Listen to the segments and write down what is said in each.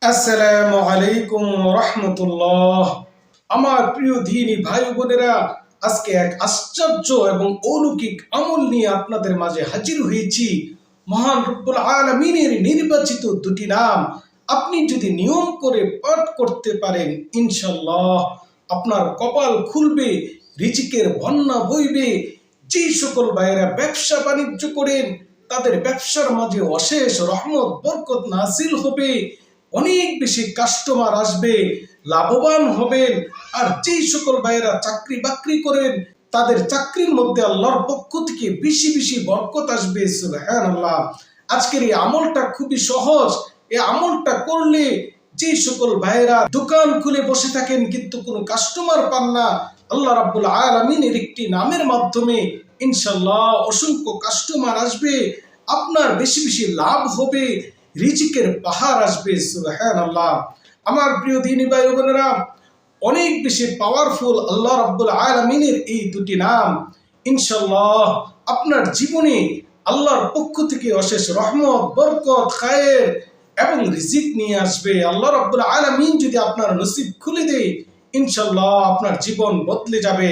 আসসালামু আলাইকুম রহমতুল্লাহ। আমার প্রিয় দিনী ভাই বোনেরা, আজকে এক আশ্চর্য এবং অলৌকিক আমল নিয়ে আপনাদের মাঝে হাজির হয়েছি। মহান রব্বুল আলামিনের নির্বাচিত দুটি নাম আপনি যদি নিয়ম করে পাঠ করতে পারেন, ইনশাল্লাহ আপনার কপাল খুলবে, রিজিকের বন্যা বইবে। যে সকল ভাইয়েরা ব্যবসা বাণিজ্য করেন, তাদের ব্যবসার মাঝে অশেষ রহমত বরকত নাজিল হবে, অনেক বেশি কাস্টমার আসবে, লাভবান হবেন। আর যেই সকল ভাইয়েরা চাকরি বাকরি করেন, তাদের চাকরির মধ্যে আল্লাহর পক্ষ থেকে বেশি বেশি বরকত আসবে। সুবহানাল্লাহ। আজকের এই আমলটা খুবই সহজ। এই আমলটা করলে যে সকল ভাইয়েরা দোকান খুলে বসে থাকেন কিন্তু কোনো কাস্টমার পান না, আল্লাহ রাব্বুল আলামিনের একটি নামের মাধ্যমে ইনশাআল্লাহ অসংখ্য কাস্টমার আসবে, আপনার বেশি বেশি লাভ হবে, রিজিকের পাহাড় আসবে। সুবহানাল্লাহ। আমার প্রিয় দিনী ভাই বোনেরা, অনেক বেশি পাওয়ারফুল আল্লাহ রাব্বুল আলামিনের এই দুটি নাম। ইনশাআল্লাহ আপনার জীবনে আল্লাহর পক্ষ থেকে অশেষ রহমত, বরকত, খায়ের এবং রিজিক নিয়ে আসবে। আল্লাহ রাব্বুল আলামিন যদি আপনার নসিব খুলে দেয়, ইনশাআল্লাহ আপনার জীবন বদলে যাবে।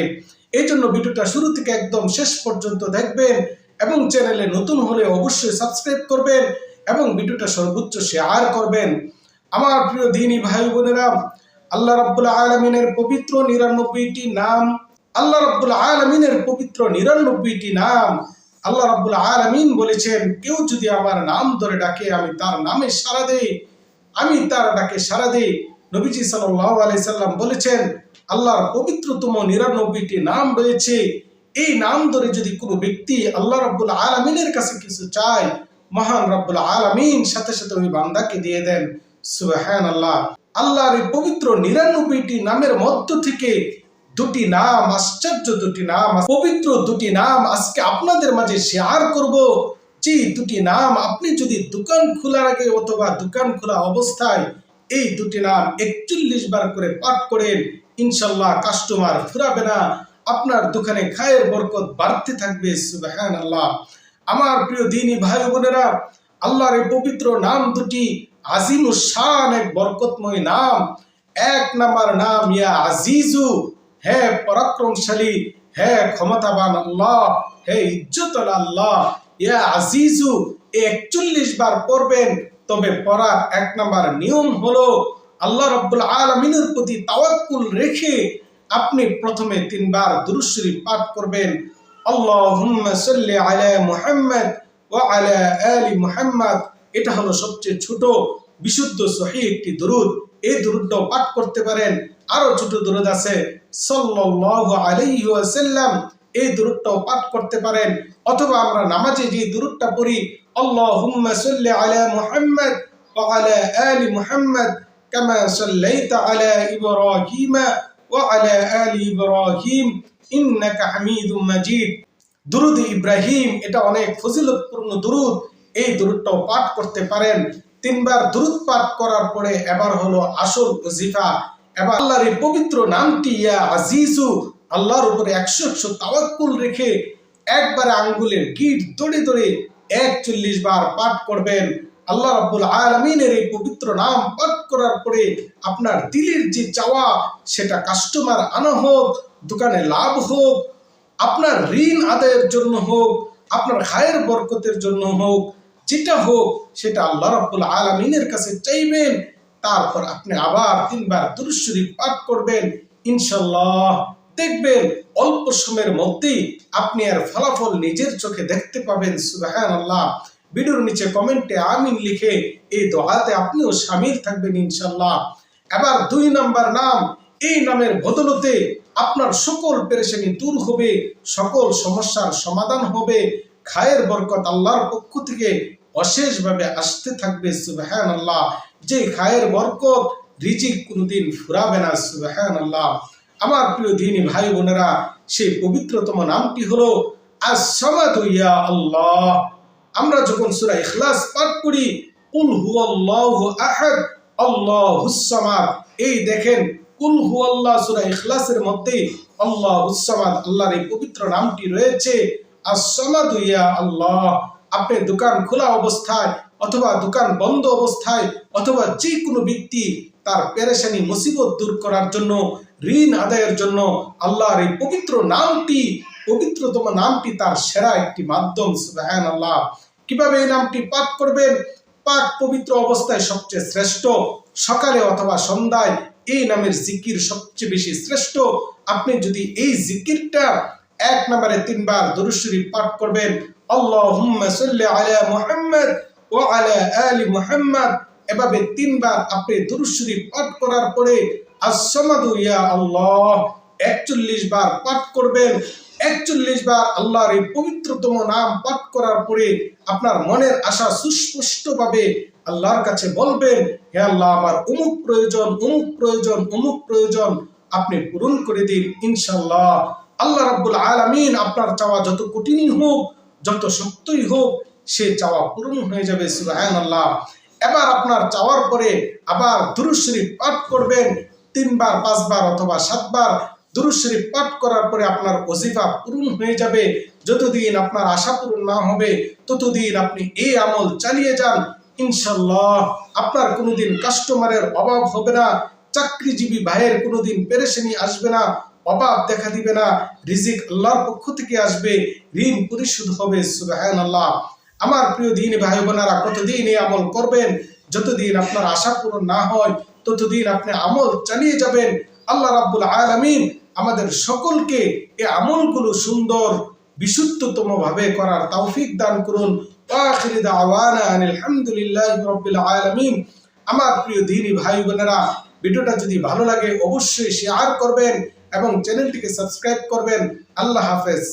এই জন্য ভিডিওটা শুরু থেকে একদম শেষ পর্যন্ত দেখবেন এবং চ্যানেলে নতুন হলে অবশ্যই সাবস্ক্রাইব করবেন এবং ভিডিওটা সর্বোচ্চ শেয়ার করবেন। আমার প্রিয় দিনী ভাই বোনেরা, আল্লাহ রাব্বুল আলামিনের পবিত্র 99টি নাম, আল্লাহ রাব্বুল আলামিনের পবিত্র 99টি নাম। আল্লাহ রাব্বুল আলামিন বলেছেন, কেউ যদি আমার নাম ধরে ডাকে, আমি তার নামে সাড়া দেই, আমি তার ডাকে সাড়া দেই। নবীজি সাল্লাল্লাহু আলাইহি সাল্লাম বলেছেন, আল্লাহর পবিত্রতম 99টি নাম রয়েছে। এই নাম ধরে যদি কোনো ব্যক্তি আল্লাহ রাব্বুল আলামিনের কাছে কিছু চায়, মহান রব্বুল আলামিন সাথে সাথে ওই বান্দাকে দিয়ে দেন। সুবহানাল্লাহ। আল্লাহর এই পবিত্র 99টি নামের মধ্য থেকে দুটি নাম, আশ্চর্য দুটি নাম, পবিত্র দুটি নাম আজকে আপনাদের মাঝে শেয়ার করব। যে দুটি নাম আপনি যদি দোকান খোলার আগে অথবা দোকান খোলা অবস্থায় এই দুটি নাম 41 বার করে পাঠ করেন, ইনশাআল্লাহ কাস্টমার ফুরাবে না, আপনার দোকানে খায়ের বরকত বাড়তে থাকবে। সুবহানাল্লাহ। আমার প্রিয় দিনী ভাই বোনেরা, আল্লাহর এই পবিত্র নাম দুটি আজিমুস শান, এক বরকতময় নাম। এক নাম্বার নাম ইয়া আজিজু, হে পরাক্রমশালী, হে ক্ষমতাবান আল্লাহ, হে ইজ্জতওয়ালা আল্লাহ। ইয়া আজিজু 41 বার পড়বেন। তবে পড়ার এক নাম্বার নিয়ম হলো আল্লাহ রাব্বুল আলামিনের প্রতি তাওয়াক্কুল রেখে আপনি প্রথমে 3 বার দুরূদ শরীফ পাঠ করবেন। আল্লাহুম্মা সাল্লি আলা মুহাম্মাদ ওয়া আলা আলি মুহাম্মাদ। এটা হলো সবচেয়ে ছোট বিশুদ্ধ সহিহ একটি দুরূদ। এই দুরূদটাও পাঠ করতে পারেন। আরো ছোট দুরূদ আছে, সাল্লাল্লাহু আলাইহি ওয়াসাল্লাম, এই দুরূদটাও পাঠ করতে পারেন। অথবা আমরা নামাজে যে দুরূদটা পড়ি, আল্লাহুম্মা সাল্লি আলা মুহাম্মাদ ওয়া আলা আলি মুহাম্মাদ কামা সাল্লাইতা আলা ইব্রাহিম ওয়া আলা আলি ইব্রাহিম ইন্নাকা হামিদুম মাজিদ। দুরূদ ইব্রাহিম, এটা অনেক ফজিলতপূর্ণ দুরূদ। এই দুরূদটাও পাঠ করতে পারেন। 3 বার দুরূদ পাঠ করার পরে এবার হলো আসল ওজিফা। এবার আল্লাহর এই পবিত্র নামটি ইয়া আজিজু, আল্লাহর উপরে 100 তাওয়াক্কুল রেখে একবারে আঙ্গুলের গিট দড়ে দড়ে 41 বার পাঠ করবেন। আল্লাহ রাব্বুল আলামিনের এই পবিত্র নাম পাঠ করার পরে আপনার দিলের যে চাওয়া, সেটা কাস্টমার আনা হোক, দোকানে লাভ হোক, আপনার ঋণ আদায়ের জন্য হোক, আপনার খায়ের বরকতের জন্য হোক, যেটা হোক সেটা আল্লাহ রাব্বুল আলামিনের কাছে চাইবেন। তারপর আপনি আবার 3 বার দুরূদ শরীফ পাঠ করবেন। ইনশাআল্লাহ দেখবেন অল্প সময়ের মধ্যেই আপনি আর ফলাফল নিজের চোখে দেখতে পাবেন। সুবহানাল্লাহ। ভিডিওর নিচে কমেন্টে আমিন লিখে এই দোয়াতে আপনিও শামিল থাকবেন ইনশাআল্লাহ। এবার 2 নাম্বার নাম, এই নামের বদলতে আপনার সকল পেরেশানি দূর হবে, সকল সমস্যার সমাধান হবে, খায়ের বরকত আল্লাহর পক্ষ থেকে অশেষভাবে আসতে থাকবে। সুবহানাল্লাহ। যে খায়ের বরকত, রিজিক কোনোদিন ফুরাবে না। সুবহানাল্লাহ। আমার প্রিয় দ্বীনী ভাই বোনেরা, সেই পবিত্রতম নামটি হলো আস-সামাদু ইয়া আল্লাহ। আমরা যখন সূরা ইখলাস পাঠ করি, কুল হুয়াল্লাহু আহাদ আল্লাহুস সামাদ, এই দেখেন কুল হুয়াল্লাহ সূরা ইখলাসের মধ্যে আল্লাহুস সামাদ, আল্লাহর এই পবিত্র নামটি রয়েছে। আস-সামাদু ইয়া আল্লাহ। আপনি দোকান খোলা অবস্থায় অথবা দোকান বন্ধ অবস্থায়, অথবা যে কোনো ব্যক্তি তার পেরেশানি মুসিবত দূর করার জন্য, ঋণ আদায়ের জন্য আল্লাহর এই পবিত্র নামটি, পবিত্রতম নামটি তার সেরা একটি মাধ্যম। সুবহানাল্লাহ। কিভাবে এই নামটি পাঠ করবেন? পাক পবিত্র অবস্থায় সবচেয়ে শ্রেষ্ঠ, সকালে অথবা সন্ধ্যায় এই নামের জিকির সবচেয়ে বেশি শ্রেষ্ঠ। আপনি যদি এই জিকিরটা এক নম্বরে 3 বার দরুদ শরীফ পাঠ করবেন, আল্লাহুম্মা সাল্লি আলা মুহাম্মাদ ওয়া আলা আলি মুহাম্মাদ, এভাবে 3 বার আপনি দরুদ শরীফ পাঠ করার পরে আস-সামাদু ইয়া আল্লাহ 41 বার পাঠ করবেন। 41 বার আল্লাহর এই পবিত্রতম নাম পাঠ করার পরে আপনার মনের আশা সুস্পষ্টভাবে আল্লাহর কাছে বলবেন, হে আল্লাহ, আমার অমুক প্রয়োজন, অমুক প্রয়োজন, অমুক প্রয়োজন আপনি পূরণ করে দিন। ইনশাআল্লাহ আল্লাহ রাব্বুল আলামিন আপনার চাওয়া যত কঠিনই হোক, যত শক্তই হোক, সে চাওয়া পূরণ হয়ে যাবে। সুবহানাল্লাহ। এবার আপনার চাওয়ার পরে আবার দুরূদ শরীফ পাঠ করবেন 3 বার, 5 বার অথবা 7 বার। দুরূদ শরীফ পাঠ করার পরে আপনার ওজিফা পূরণ হয়ে যাবে। যতদিন আপনার আশা পূরণ না হবে ততদিন আপনি এই আমল চালিয়ে যান। ইনশাআল্লাহ আপনার কোনোদিন কাস্টমারের অভাব হবে না, চাকরিজীবী ভাইয়ের কোনোদিন পেরেশানি আসবে না, অভাব দেখা দিবে না, রিজিক আল্লাহর পক্ষ থেকে আসবে, ঋণ পরিশোধ হবে। সুবহানাল্লাহ। আমার প্রিয় দিনী ভাই বোনেরা, কতদিন এই আমল করবেন? যতদিন আপনার আশা পূরণ না হয় ততদিন আপনি আমল চালিয়ে যাবেন। আল্লাহ রাব্বুল আলামিন আমাদের সকলকে এই আমলগুলো সুন্দর বিশুদ্ধতম ভাবে করার তৌফিক দান করুন। আখিরি দাওয়ানা আলহামদুলিল্লাহি রাব্বিল আলামিন। আমার প্রিয় দিনী ভাই বোনেরা, ভিডিওটা যদি ভালো লাগে অবশ্যই শেয়ার করবেন এবং চ্যানেলটিকে সাবস্ক্রাইব করবেন। আল্লাহ হাফেজ।